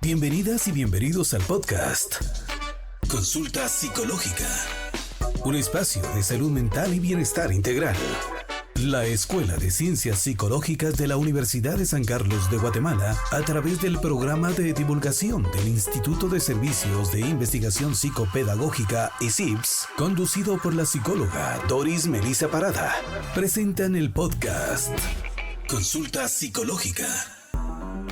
Bienvenidas y bienvenidos al podcast Consulta Psicológica, un espacio de salud mental y bienestar integral. La Escuela de Ciencias Psicológicas de la Universidad de San Carlos de Guatemala, a través del programa de divulgación del Instituto de Servicios de Investigación Psicopedagógica ICIPS, conducido por la psicóloga Doris Melissa Parada, presentan el podcast Consulta Psicológica.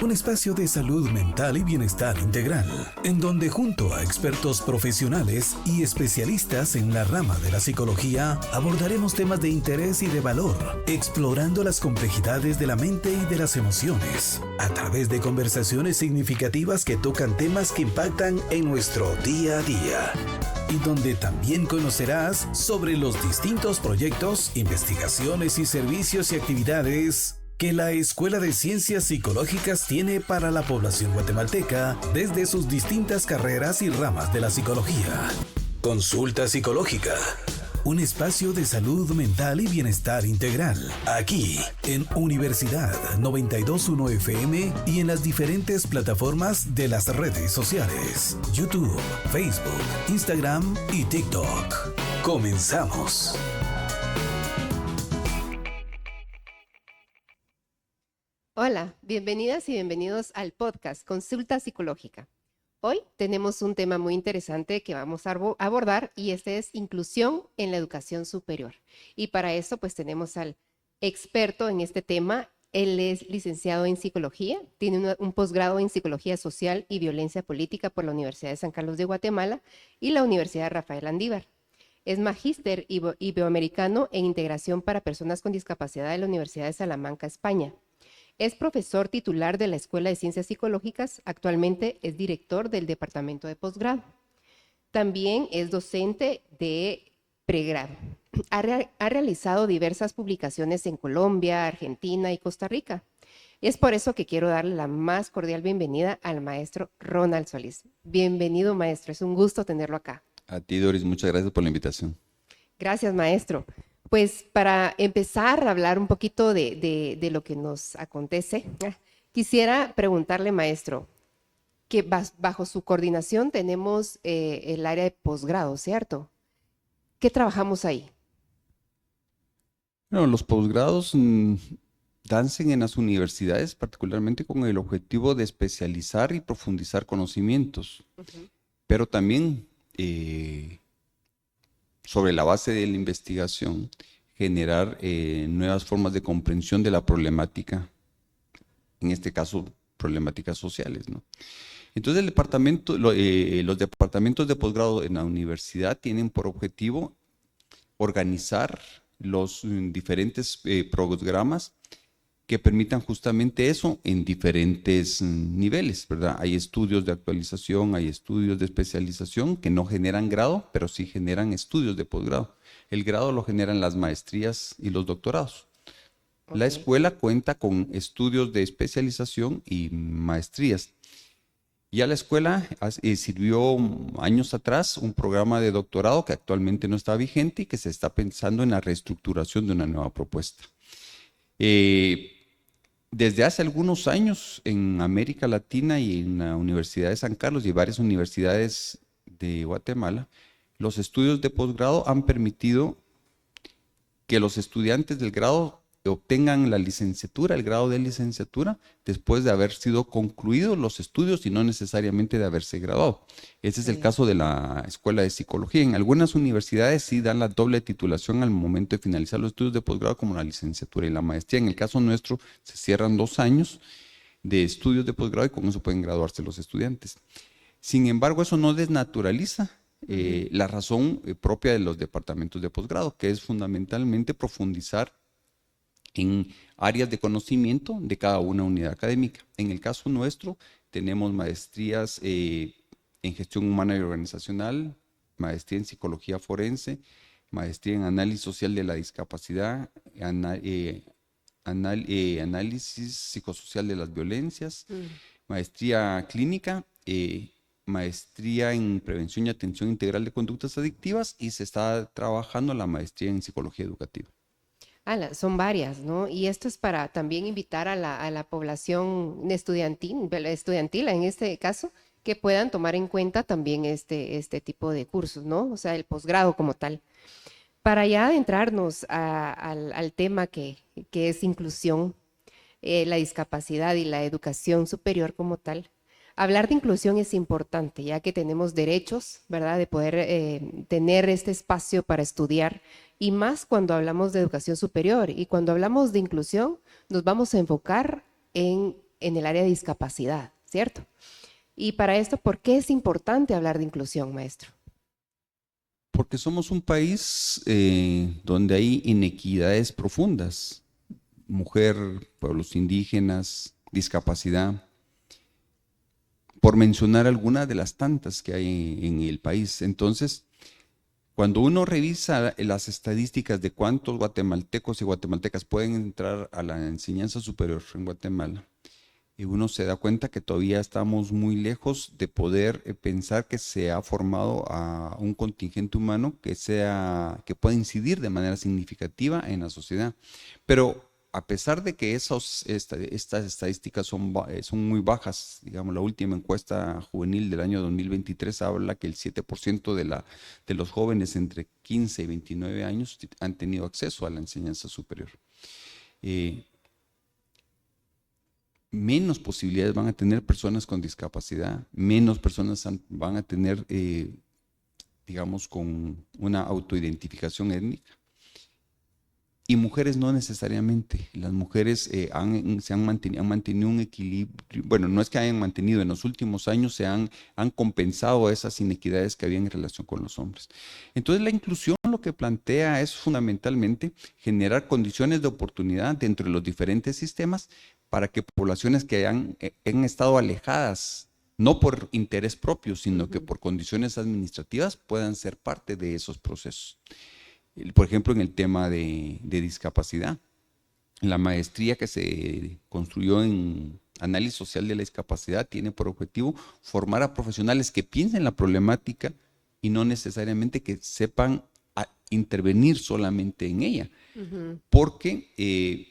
Un espacio de salud mental y bienestar integral, en donde junto a expertos profesionales y especialistas en la rama de la psicología, abordaremos temas de interés y de valor, explorando las complejidades de la mente y de las emociones, a través de conversaciones significativas que tocan temas que impactan en nuestro día a día. Y donde también conocerás sobre los distintos proyectos, investigaciones y servicios y actividades que la Escuela de Ciencias Psicológicas tiene para la población guatemalteca desde sus distintas carreras y ramas de la psicología. Consulta Psicológica, un espacio de salud mental y bienestar integral, aquí en Universidad 92.1 FM y en las diferentes plataformas de las redes sociales, YouTube, Facebook, Instagram y TikTok. Comenzamos. Hola, bienvenidas y bienvenidos al podcast Consulta Psicológica. Hoy tenemos un tema muy interesante que vamos a abordar y este es inclusión en la educación superior. Y para eso pues tenemos al experto en este tema. Él es licenciado en psicología, tiene un posgrado en psicología social y violencia política por la Universidad de San Carlos de Guatemala y la Universidad Rafael Andívar. Es magíster iberoamericano en integración para personas con discapacidad de la Universidad de Salamanca, España. Es profesor titular de la Escuela de Ciencias Psicológicas, actualmente es director del Departamento de Posgrado. También es docente de pregrado. Ha realizado diversas publicaciones en Colombia, Argentina y Costa Rica. Es por eso que quiero darle la más cordial bienvenida al maestro Ronald Solís. Bienvenido, maestro, es un gusto tenerlo acá. A ti, Doris, muchas gracias por la invitación. Gracias, maestro. Pues para empezar a hablar un poquito de lo que nos acontece, quisiera preguntarle, maestro, que bajo su coordinación tenemos el área de posgrado, ¿cierto? ¿Qué trabajamos ahí? Bueno, los posgrados danse en las universidades, particularmente con el objetivo de especializar y profundizar conocimientos, pero también sobre la base de la investigación, generar nuevas formas de comprensión de la problemática, en este caso, problemáticas sociales, ¿no? Entonces, los departamentos de posgrado en la universidad tienen por objetivo organizar los diferentes programas que permitan justamente eso en diferentes niveles, ¿verdad? Hay estudios de actualización, hay estudios de especialización que no generan grado, pero sí generan estudios de posgrado. El grado lo generan las maestrías y los doctorados. Okay. La escuela cuenta con estudios de especialización y maestrías. Ya la escuela sirvió años atrás un programa de doctorado que actualmente no está vigente y que se está pensando en la reestructuración de una nueva propuesta. Desde hace algunos años en América Latina y en la Universidad de San Carlos y varias universidades de Guatemala, los estudios de posgrado han permitido que los estudiantes del grado obtengan la licenciatura, el grado de licenciatura, después de haber sido concluidos los estudios y no necesariamente de haberse graduado. Ese es el caso de la Escuela de Psicología. En algunas universidades sí dan la doble titulación al momento de finalizar los estudios de posgrado, como la licenciatura y la maestría. En el caso nuestro se cierran 2 años de estudios de posgrado y con eso pueden graduarse los estudiantes. Sin embargo, eso no desnaturaliza la razón propia de los departamentos de posgrado, que es fundamentalmente profundizar en áreas de conocimiento de cada una unidad académica. En el caso nuestro, tenemos maestrías en gestión humana y organizacional, maestría en psicología forense, maestría en análisis social de la discapacidad, análisis psicosocial de las violencias, maestría clínica, maestría en prevención y atención integral de conductas adictivas y se está trabajando la maestría en psicología educativa. Son varias, ¿no? Y esto es para también invitar a la población estudiantil en este caso, que puedan tomar en cuenta también este tipo de cursos, ¿no? O sea, el posgrado como tal. Para ya adentrarnos al tema que es inclusión, la discapacidad y la educación superior como tal, hablar de inclusión es importante, ya que tenemos derechos, ¿verdad? De poder tener este espacio para estudiar, y más cuando hablamos de educación superior. Y cuando hablamos de inclusión, nos vamos a enfocar en el área de discapacidad, ¿cierto? Y para esto, ¿por qué es importante hablar de inclusión, maestro? Porque somos un país donde hay inequidades profundas. Mujer, pueblos indígenas, discapacidad, por mencionar algunas de las tantas que hay en el país. Entonces, cuando uno revisa las estadísticas de cuántos guatemaltecos y guatemaltecas pueden entrar a la enseñanza superior en Guatemala, y uno se da cuenta que todavía estamos muy lejos de poder pensar que se ha formado a un contingente humano que pueda incidir de manera significativa en la sociedad. Pero a pesar de que estas estadísticas son muy bajas, digamos, la última encuesta juvenil del año 2023 habla que el 7% de los jóvenes entre 15 y 29 años han tenido acceso a la enseñanza superior. Menos posibilidades van a tener personas con discapacidad, menos personas van a tener, digamos, con una autoidentificación étnica. Y mujeres no necesariamente. Las mujeres han mantenido un equilibrio. Bueno, no es que hayan mantenido, en los últimos años han compensado esas inequidades que había en relación con los hombres. Entonces, la inclusión lo que plantea es fundamentalmente generar condiciones de oportunidad dentro de los diferentes sistemas para que poblaciones que han estado alejadas, no por interés propio, sino que por condiciones administrativas, puedan ser parte de esos procesos. Por ejemplo, en el tema de discapacidad, la maestría que se construyó en análisis social de la discapacidad tiene por objetivo formar a profesionales que piensen la problemática y no necesariamente que sepan intervenir solamente en ella, porque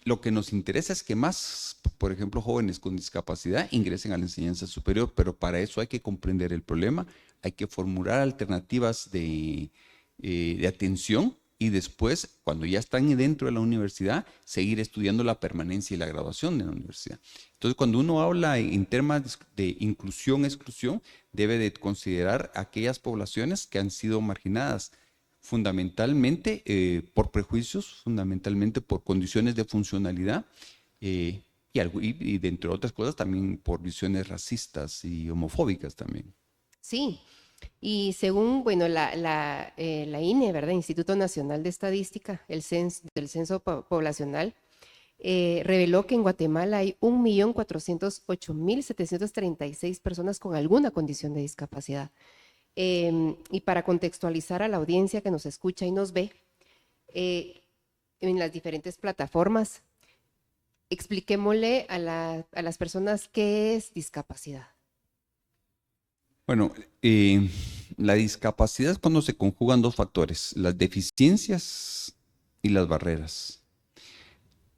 lo que nos interesa es que más, por ejemplo, jóvenes con discapacidad ingresen a la enseñanza superior, pero para eso hay que comprender el problema, hay que formular alternativas de atención y después, cuando ya están dentro de la universidad, seguir estudiando la permanencia y la graduación de la universidad. Entonces, cuando uno habla en temas de inclusión, exclusión, debe de considerar aquellas poblaciones que han sido marginadas, fundamentalmente por prejuicios, fundamentalmente por condiciones de funcionalidad y de, entre otras cosas, también por visiones racistas y homofóbicas también. Sí, y según, bueno, la INE, ¿verdad? Instituto Nacional de Estadística, el censo poblacional, reveló que en Guatemala hay 1.408.736 personas con alguna condición de discapacidad. Y para contextualizar a la audiencia que nos escucha y nos ve, en las diferentes plataformas, expliquémosle a las personas qué es discapacidad. Bueno, la discapacidad es cuando se conjugan dos factores, las deficiencias y las barreras.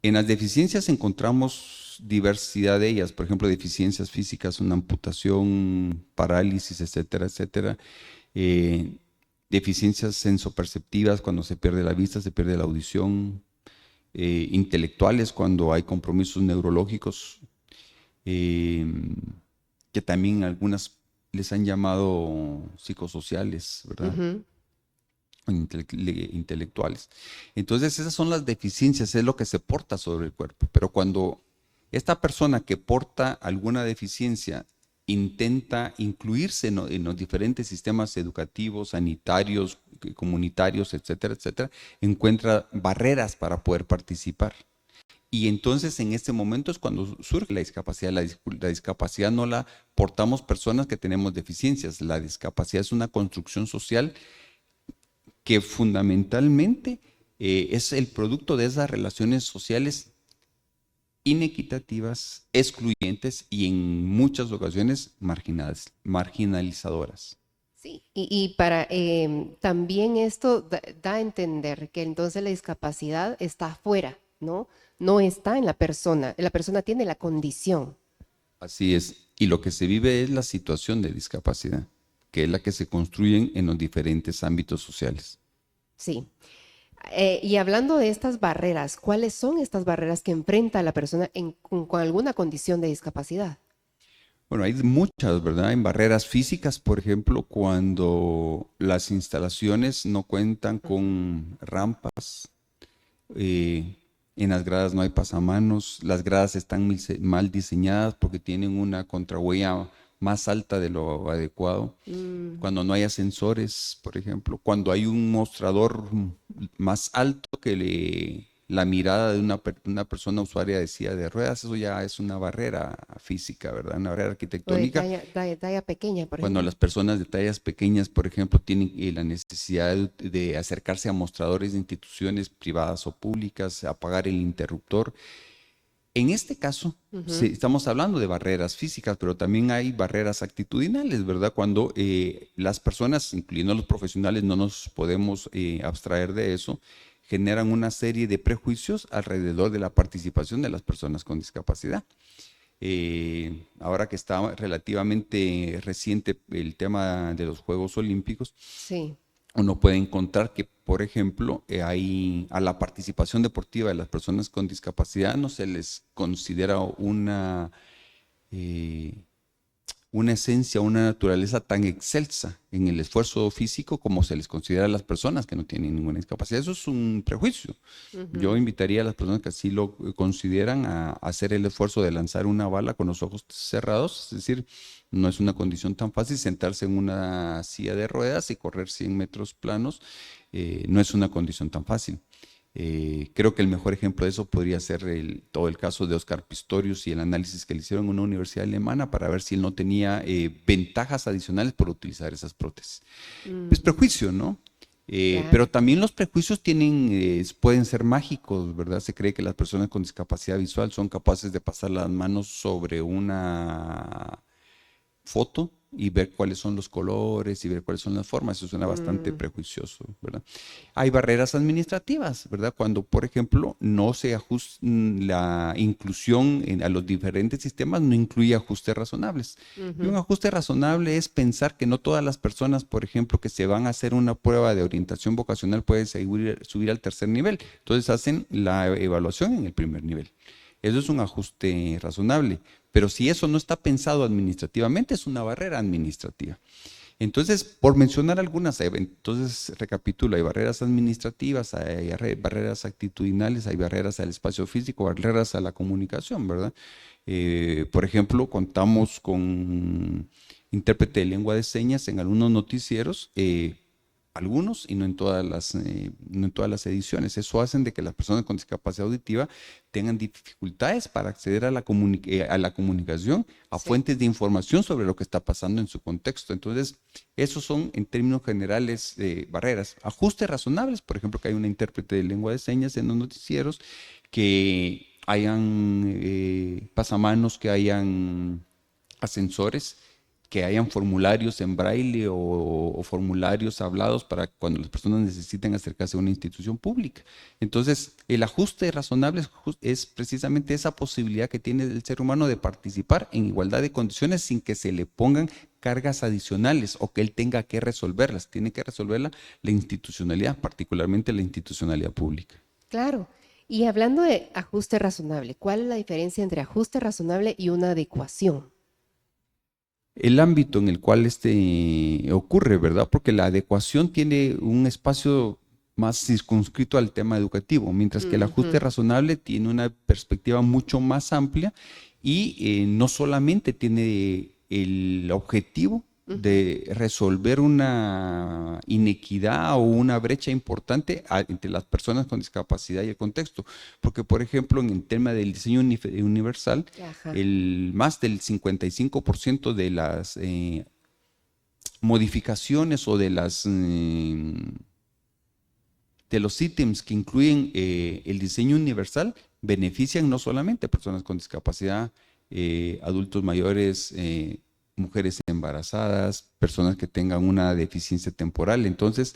En las deficiencias encontramos diversidad de ellas, por ejemplo, deficiencias físicas, una amputación, parálisis, etcétera, etcétera. Deficiencias sensoperceptivas, cuando se pierde la vista, se pierde la audición. Intelectuales, cuando hay compromisos neurológicos, que también algunas les han llamado psicosociales, ¿verdad? Intelectuales. Entonces, esas son las deficiencias, es lo que se porta sobre el cuerpo. Pero cuando esta persona que porta alguna deficiencia intenta incluirse en los diferentes sistemas educativos, sanitarios, comunitarios, etcétera, etcétera, encuentra barreras para poder participar. Y entonces en este momento es cuando surge la discapacidad. La discapacidad no la portamos personas que tenemos deficiencias. La discapacidad es una construcción social que fundamentalmente es el producto de esas relaciones sociales inequitativas, excluyentes y en muchas ocasiones marginalizadoras. Sí, y para también esto da a entender que entonces la discapacidad está afuera, ¿no? No está en la persona tiene la condición. Así es. Y lo que se vive es la situación de discapacidad, que es la que se construyen en los diferentes ámbitos sociales. Sí. Y hablando de estas barreras, ¿cuáles son estas barreras que enfrenta la persona con alguna condición de discapacidad? Bueno, hay muchas, ¿verdad? Hay barreras físicas, por ejemplo, cuando las instalaciones no cuentan con rampas, en las gradas no hay pasamanos, las gradas están mal diseñadas porque tienen una contrahuella más alta de lo adecuado. Cuando no hay ascensores, por ejemplo, cuando hay un mostrador más alto que la mirada de una persona usuaria de silla de ruedas, eso ya es una barrera física, ¿verdad? Una barrera O de arquitectónica. talla pequeña, por Cuando ejemplo. las personas de tallas pequeñas, por ejemplo, tienen la necesidad de acercarse a mostradores de instituciones privadas o públicas, apagar el interruptor. En este caso, sí, Ujú. estamos hablando de barreras físicas, pero también hay barreras actitudinales, ¿verdad? Cuando las personas, incluyendo los profesionales, no nos podemos abstraer de eso, generan una serie de prejuicios alrededor de la participación de las personas con discapacidad. Ahora que está relativamente reciente el tema de los Juegos Olímpicos, Sí. uno puede encontrar que, por ejemplo, a la participación deportiva de las personas con discapacidad no se les considera eh, una esencia, una naturaleza tan excelsa en el esfuerzo físico como se les considera a las personas que no tienen ninguna discapacidad. Eso es un prejuicio. Yo Ujú. invitaría a las personas que así lo consideran a hacer el esfuerzo de lanzar una bala con los ojos cerrados, es decir, no es una condición tan fácil sentarse en una silla de ruedas y correr 100 metros planos, no es una condición tan fácil. Creo que el mejor ejemplo de eso podría ser todo el caso de Oscar Pistorius y el análisis que le hicieron en una universidad alemana para ver si él no tenía ventajas adicionales por utilizar esas prótesis. Es Mm, prejuicio, ¿no? Pero claro. también los prejuicios pueden ser mágicos, ¿verdad? Se cree que las personas con discapacidad visual son capaces de pasar las manos sobre una foto y ver cuáles son los colores y ver cuáles son las formas. Eso suena bastante Mm, prejuicioso, ¿verdad? Hay barreras administrativas, ¿verdad? Cuando, por ejemplo, no se ajusta la inclusión a los diferentes sistemas, no incluye ajustes razonables. Y un ujú. ajuste razonable es pensar que no todas las personas, por ejemplo, que se van a hacer una prueba de orientación vocacional pueden subir al tercer nivel. Entonces hacen la evaluación en el primer nivel. Eso es un ajuste razonable. Pero si eso no está pensado administrativamente, es una barrera administrativa. Entonces, por mencionar algunas, entonces recapitulo, hay barreras administrativas, hay barreras actitudinales, hay barreras al espacio físico, barreras a la comunicación, ¿verdad? Por ejemplo, contamos con intérprete de lengua de señas en algunos noticieros, algunos y no en todas las ediciones. Eso hacen de que las personas con discapacidad auditiva tengan dificultades para acceder a a la comunicación, a Sí. fuentes de información sobre lo que está pasando en su contexto. Entonces, esos son en términos generales barreras. Ajustes razonables, por ejemplo, que hay una intérprete de lengua de señas en los noticieros, que hayan pasamanos, que hayan ascensores, que hayan formularios en braille o formularios hablados para cuando las personas necesiten acercarse a una institución pública. Entonces, el ajuste razonable es precisamente esa posibilidad que tiene el ser humano de participar en igualdad de condiciones sin que se le pongan cargas adicionales o que él tenga que resolverlas. Tiene que resolverla la institucionalidad, particularmente la institucionalidad pública. Claro. Y hablando de ajuste razonable, ¿cuál es la diferencia entre ajuste razonable y una adecuación? El ámbito en el cual este ocurre, ¿verdad? Porque la adecuación tiene un espacio más circunscrito al tema educativo, mientras que el ajuste Ujú. razonable tiene una perspectiva mucho más amplia y no solamente tiene el objetivo Ujú. de resolver una inequidad o una brecha importante entre las personas con discapacidad y el contexto. Porque, por ejemplo, en el tema del diseño universal, Ajá. más del 55% de las modificaciones o de los ítems que incluyen el diseño universal benefician no solamente a personas con discapacidad, adultos mayores, mujeres embarazadas, personas que tengan una deficiencia temporal. Entonces,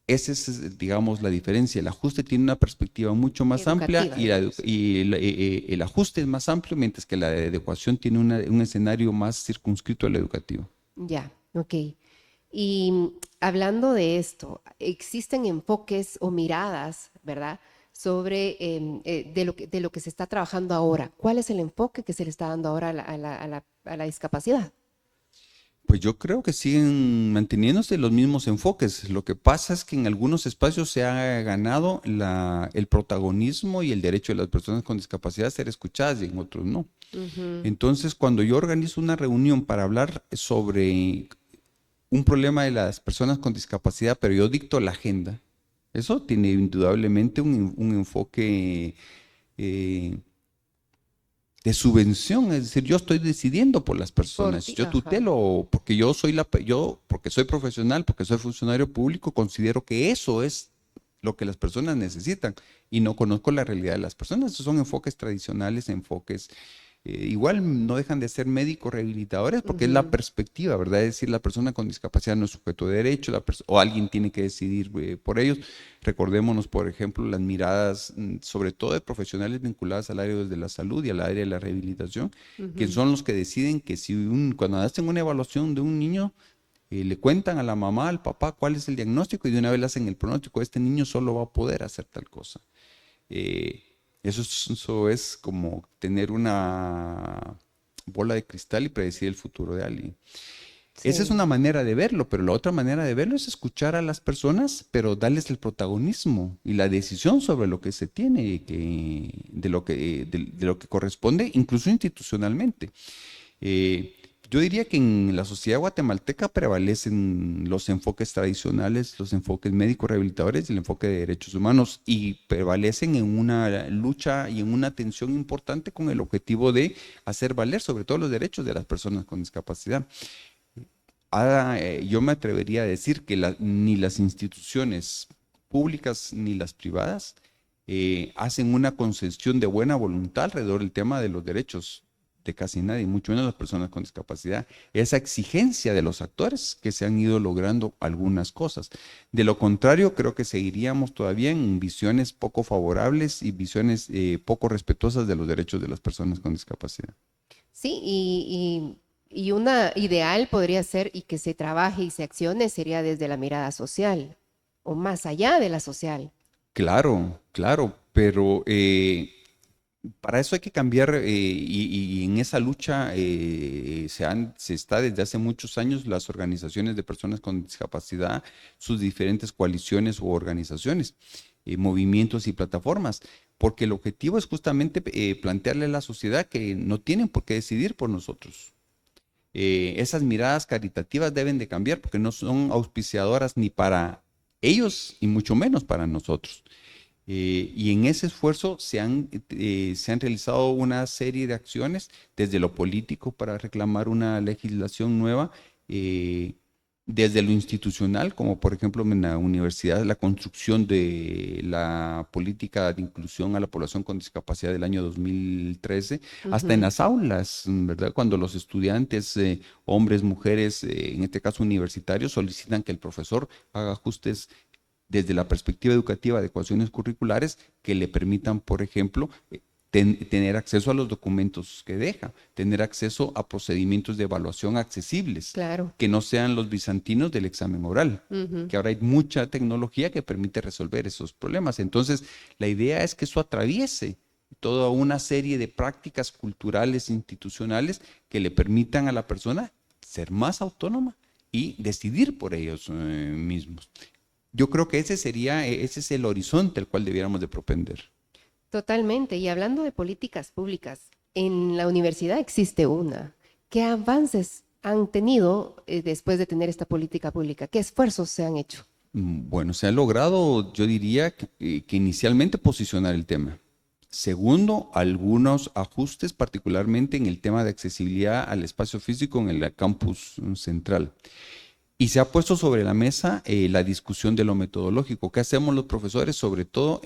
esa es, digamos, la diferencia. El ajuste tiene una perspectiva mucho más amplia el ajuste es más amplio, mientras que la adecuación tiene un escenario más circunscrito al educativo. Ya, ok. Y hablando de esto, existen enfoques o miradas, ¿verdad?, sobre de lo que se está trabajando ahora. ¿Cuál es el enfoque que se le está dando ahora a la discapacidad? Pues yo creo que siguen manteniéndose los mismos enfoques. Lo que pasa es que en algunos espacios se ha ganado el protagonismo y el derecho de las personas con discapacidad a ser escuchadas y en otros no. Entonces, cuando yo organizo una reunión para hablar sobre un problema de las personas con discapacidad, pero yo dicto la agenda, eso tiene indudablemente un enfoque de subvención, es decir, yo estoy decidiendo por las personas, yo tutelo, porque porque soy profesional, porque soy funcionario público, considero que eso es lo que las personas necesitan y no conozco la realidad de las personas. Esos son enfoques tradicionales, enfoques igual no dejan de ser médicos rehabilitadores porque es la perspectiva, ¿verdad? Es decir, la persona con discapacidad no es sujeto de derecho, o alguien tiene que decidir por ellos. Recordémonos, por ejemplo, las miradas, sobre todo de profesionales vinculadas al área de la salud y al área de la rehabilitación, que son los que deciden que cuando hacen una evaluación de un niño, le cuentan a la mamá, al papá, cuál es el diagnóstico y de una vez le hacen el pronóstico. Este niño solo va a poder hacer tal cosa. Eso es como tener una bola de cristal y predecir el futuro de alguien. Sí. Esa es una manera de verlo, pero la otra manera de verlo es escuchar a las personas, pero darles el protagonismo y la decisión sobre lo que se tiene, de lo que corresponde, incluso institucionalmente. Yo diría que en la sociedad guatemalteca prevalecen los enfoques tradicionales, los enfoques médico-rehabilitadores y el enfoque de derechos humanos, y prevalecen en una lucha y en una tensión importante con el objetivo de hacer valer sobre todo los derechos de las personas con discapacidad. Yo me atrevería a decir que ni las instituciones públicas ni las privadas hacen una concesión de buena voluntad alrededor del tema de los derechos de casi nadie, mucho menos las personas con discapacidad. Esa exigencia de los actores que se han ido logrando algunas cosas. De lo contrario, creo que seguiríamos todavía en visiones poco favorables y visiones poco respetuosas de los derechos de las personas con discapacidad. Sí, y una ideal podría ser, y que se trabaje y se accione, sería desde la mirada social, o más allá de la social. Claro, pero para eso hay que cambiar y en esa lucha se está desde hace muchos años las organizaciones de personas con discapacidad, sus diferentes coaliciones u organizaciones, movimientos y plataformas, porque el objetivo es justamente plantearle a la sociedad que no tienen por qué decidir por nosotros. Esas miradas caritativas deben de cambiar porque no son auspiciadoras ni para ellos y mucho menos para nosotros. Y en ese esfuerzo se han realizado una serie de acciones desde lo político para reclamar una legislación nueva, desde lo institucional, como por ejemplo en la universidad, la construcción de la política de inclusión a la población con discapacidad del año 2013, hasta en las aulas, ¿verdad? Cuando los estudiantes, hombres, mujeres, en este caso universitarios, solicitan que el profesor haga ajustes desde la perspectiva educativa, adecuaciones curriculares que le permitan, por ejemplo, tener acceso a los documentos que deja, tener acceso a procedimientos de evaluación accesibles, claro, que no sean los bizantinos del examen oral, que ahora hay mucha tecnología que permite resolver esos problemas. Entonces, la idea es que eso atraviese toda una serie de prácticas culturales, institucionales, que le permitan a la persona ser más autónoma y decidir por ellos mismos. Yo creo que ese es el horizonte al cual debiéramos de propender. Totalmente. Y hablando de políticas públicas, en la universidad existe una. ¿Qué avances han tenido después de tener esta política pública? ¿Qué esfuerzos se han hecho? Bueno, se ha logrado, yo diría, que inicialmente posicionar el tema. Segundo, algunos ajustes, particularmente en el tema de accesibilidad al espacio físico en el campus central. Y se ha puesto sobre la mesa la discusión de lo metodológico. ¿Qué hacemos los profesores, sobre todo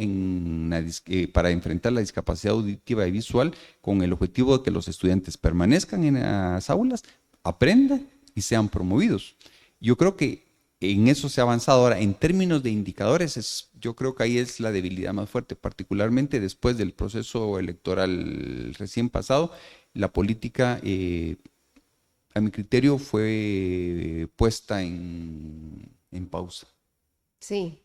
para enfrentar la discapacidad auditiva y visual, con el objetivo de que los estudiantes permanezcan en las aulas, aprendan y sean promovidos. Yo creo que en eso se ha avanzado. Ahora, en términos de indicadores, yo creo que ahí es la debilidad más fuerte, particularmente después del proceso electoral recién pasado. La política, a mi criterio, fue puesta en pausa. Sí.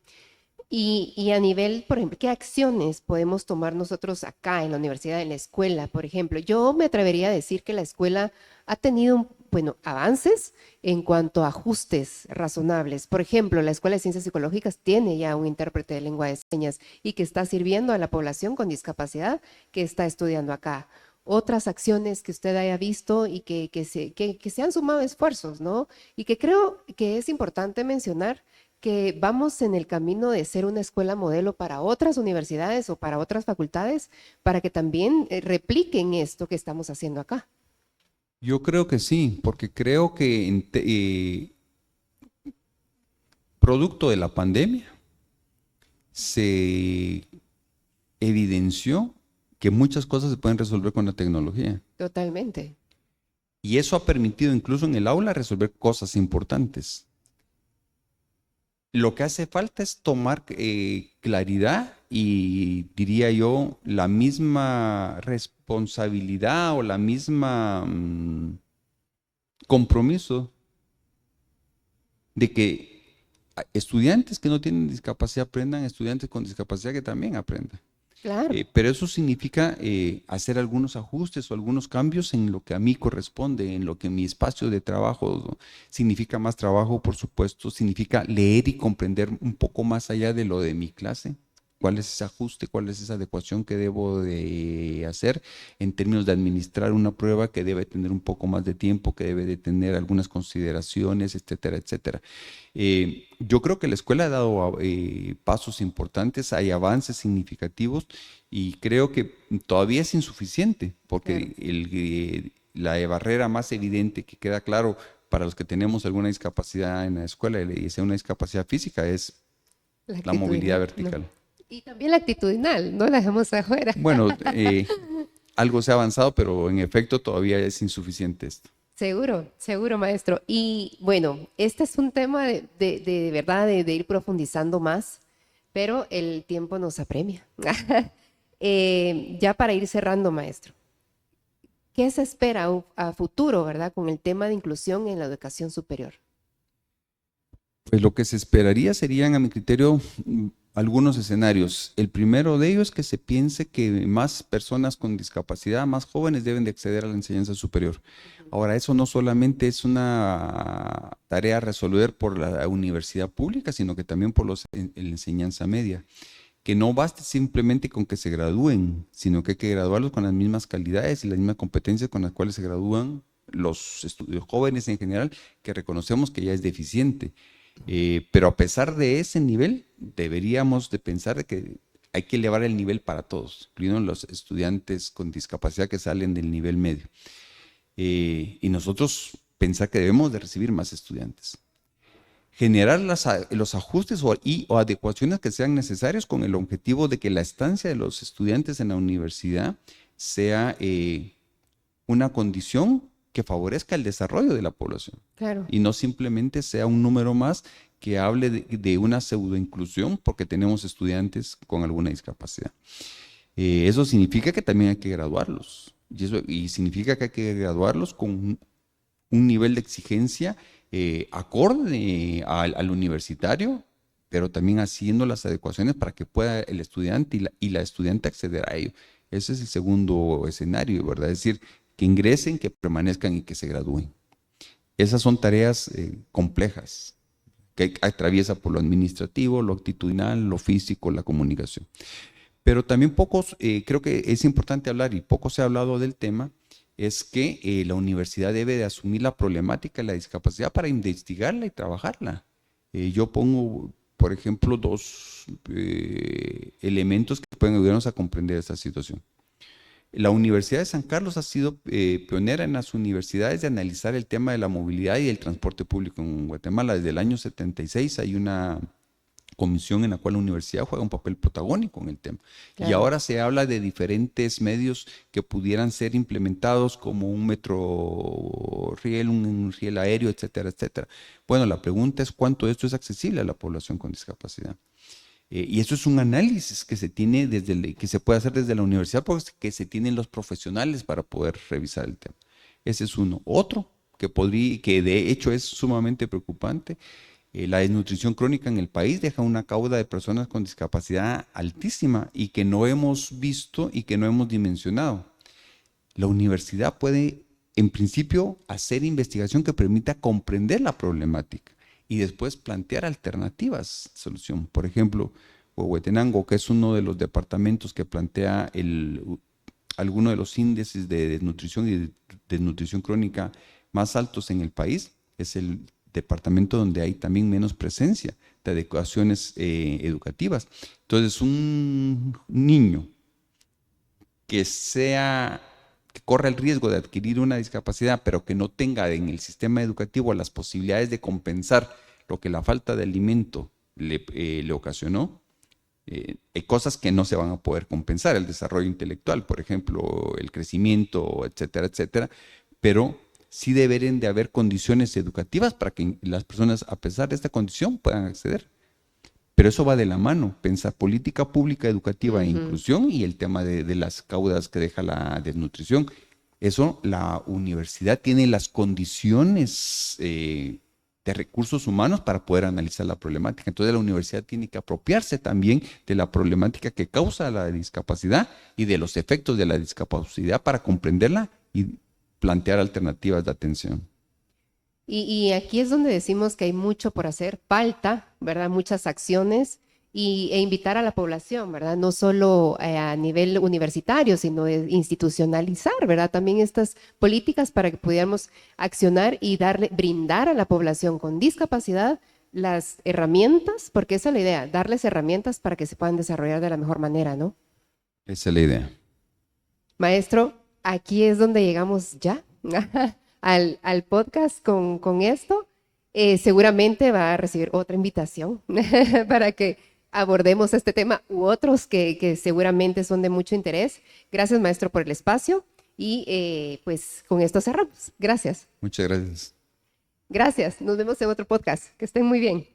Y a nivel, por ejemplo, ¿qué acciones podemos tomar nosotros acá en la universidad, en la escuela, por ejemplo? Yo me atrevería a decir que la escuela ha tenido, bueno, avances en cuanto a ajustes razonables. Por ejemplo, la Escuela de Ciencias Psicológicas tiene ya un intérprete de lengua de señas y que está sirviendo a la población con discapacidad que está estudiando acá. Otras acciones que usted haya visto y que se han sumado esfuerzos, ¿no? Y que creo que es importante mencionar que vamos en el camino de ser una escuela modelo para otras universidades o para otras facultades, para que también repliquen esto que estamos haciendo acá. Yo creo que sí, porque creo que producto de la pandemia se evidenció que muchas cosas se pueden resolver con la tecnología. Totalmente. Y eso ha permitido incluso en el aula resolver cosas importantes. Lo que hace falta es tomar claridad y, diría yo, la misma responsabilidad o la misma compromiso de que estudiantes que no tienen discapacidad aprendan, estudiantes con discapacidad que también aprendan. Claro. Pero eso significa hacer algunos ajustes o algunos cambios en lo que a mí corresponde, en lo que mi espacio de trabajo, ¿no? Significa más trabajo, por supuesto, significa leer y comprender un poco más allá de lo de mi clase. ¿Cuál es ese ajuste? ¿Cuál es esa adecuación que debo de hacer en términos de administrar una prueba que debe tener un poco más de tiempo, que debe de tener algunas consideraciones, etcétera, etcétera? Yo creo que la escuela ha dado pasos importantes, hay avances significativos y creo que todavía es insuficiente porque la barrera más evidente que queda claro para los que tenemos alguna discapacidad en la escuela y sea una discapacidad física es la movilidad vertical. No. Y también la actitudinal, no la dejamos afuera. Bueno, algo se ha avanzado, pero en efecto todavía es insuficiente esto. Seguro, seguro, maestro. Y bueno, este es un tema de verdad de ir profundizando más, pero el tiempo nos apremia. Ya para ir cerrando, maestro, ¿qué se espera a futuro, verdad, con el tema de inclusión en la educación superior? Pues lo que se esperaría serían, a mi criterio, algunos escenarios. El primero de ellos es que se piense que más personas con discapacidad, más jóvenes, deben de acceder a la enseñanza superior. Ahora, eso no solamente es una tarea a resolver por la universidad pública, sino que también por la enseñanza media. Que no baste simplemente con que se gradúen, sino que hay que graduarlos con las mismas calidades y las mismas competencias con las cuales se gradúan los jóvenes en general, que reconocemos que ya es deficiente. Pero a pesar de ese nivel, deberíamos de pensar de que hay que elevar el nivel para todos, incluyendo los estudiantes con discapacidad que salen del nivel medio. Y nosotros pensar que debemos de recibir más estudiantes. Generar los ajustes o adecuaciones que sean necesarios con el objetivo de que la estancia de los estudiantes en la universidad sea una condición que favorezca el desarrollo de la población. Claro. Y no simplemente sea un número más que hable de una pseudoinclusión porque tenemos estudiantes con alguna discapacidad. Eso significa que también hay que graduarlos. Y significa que hay que graduarlos con un nivel de exigencia acorde al universitario, pero también haciendo las adecuaciones para que pueda el estudiante y la estudiante acceder a ello. Ese es el segundo escenario, ¿verdad? Es decir, que ingresen, que permanezcan y que se gradúen. Esas son tareas complejas, que atraviesa por lo administrativo, lo actitudinal, lo físico, la comunicación. Pero también creo que es importante hablar, y poco se ha hablado del tema, es que la universidad debe de asumir la problemática de la discapacidad para investigarla y trabajarla. Yo pongo, por ejemplo, dos elementos que pueden ayudarnos a comprender esta situación. La Universidad de San Carlos ha sido pionera en las universidades de analizar el tema de la movilidad y el transporte público en Guatemala. Desde el año 76 hay una comisión en la cual la universidad juega un papel protagónico en el tema. Claro. Y ahora se habla de diferentes medios que pudieran ser implementados como un metro riel, un riel aéreo, etcétera, etcétera. Bueno, la pregunta es cuánto de esto es accesible a la población con discapacidad. Y eso es un análisis que se tiene que se puede hacer desde la universidad porque se tienen los profesionales para poder revisar el tema. Ese es uno. Otro que de hecho es sumamente preocupante, la desnutrición crónica en el país deja una cauda de personas con discapacidad altísima y que no hemos visto y que no hemos dimensionado. La universidad puede, en principio, hacer investigación que permita comprender la problemática y después plantear alternativas de solución. Por ejemplo, Huehuetenango, que es uno de los departamentos que plantea algunos de los índices de desnutrición y de desnutrición crónica más altos en el país, es el departamento donde hay también menos presencia de adecuaciones educativas. Entonces, un niño que corra el riesgo de adquirir una discapacidad, pero que no tenga en el sistema educativo las posibilidades de compensar lo que la falta de alimento le ocasionó, hay cosas que no se van a poder compensar, el desarrollo intelectual, por ejemplo, el crecimiento, etcétera, etcétera, pero sí deben de haber condiciones educativas para que las personas, a pesar de esta condición, puedan acceder. Pero eso va de la mano, pensar política pública educativa e inclusión y el tema de las caudas que deja la desnutrición. Eso, la universidad tiene las condiciones de recursos humanos para poder analizar la problemática. Entonces la universidad tiene que apropiarse también de la problemática que causa la discapacidad y de los efectos de la discapacidad para comprenderla y plantear alternativas de atención. Y aquí es donde decimos que hay mucho por hacer, falta, ¿verdad? Muchas acciones e invitar a la población, ¿verdad? No solo a nivel universitario, sino de institucionalizar, ¿verdad? También estas políticas para que pudiéramos accionar y brindar a la población con discapacidad las herramientas, porque esa es la idea, darles herramientas para que se puedan desarrollar de la mejor manera, ¿no? Esa es la idea. Maestro, aquí es donde llegamos ya al podcast con esto. Seguramente va a recibir otra invitación para que abordemos este tema u otros que seguramente son de mucho interés. Gracias, maestro, por el espacio y pues con esto cerramos. Gracias. Muchas gracias. Gracias. Nos vemos en otro podcast. Que estén muy bien.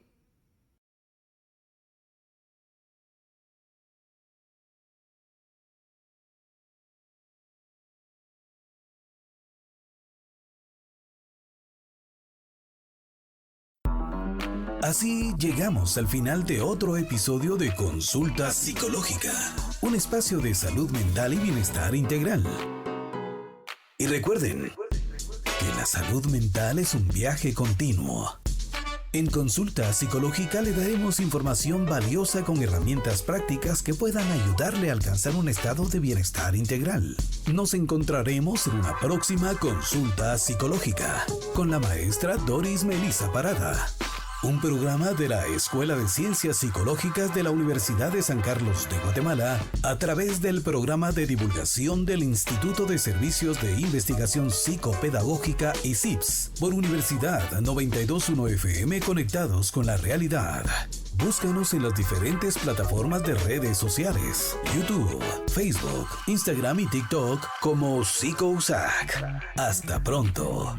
Así llegamos al final de otro episodio de Consulta Psicológica, un espacio de salud mental y bienestar integral. Y recuerden que la salud mental es un viaje continuo. En Consulta Psicológica le daremos información valiosa con herramientas prácticas que puedan ayudarle a alcanzar un estado de bienestar integral. Nos encontraremos en una próxima Consulta Psicológica con la maestra Doris Melissa Parada. Un programa de la Escuela de Ciencias Psicológicas de la Universidad de San Carlos de Guatemala a través del programa de divulgación del Instituto de Servicios de Investigación Psicopedagógica ICIPS por Universidad 92.1 FM conectados con la realidad. Búscanos en las diferentes plataformas de redes sociales, YouTube, Facebook, Instagram y TikTok como PsicoUSAC. Hasta pronto.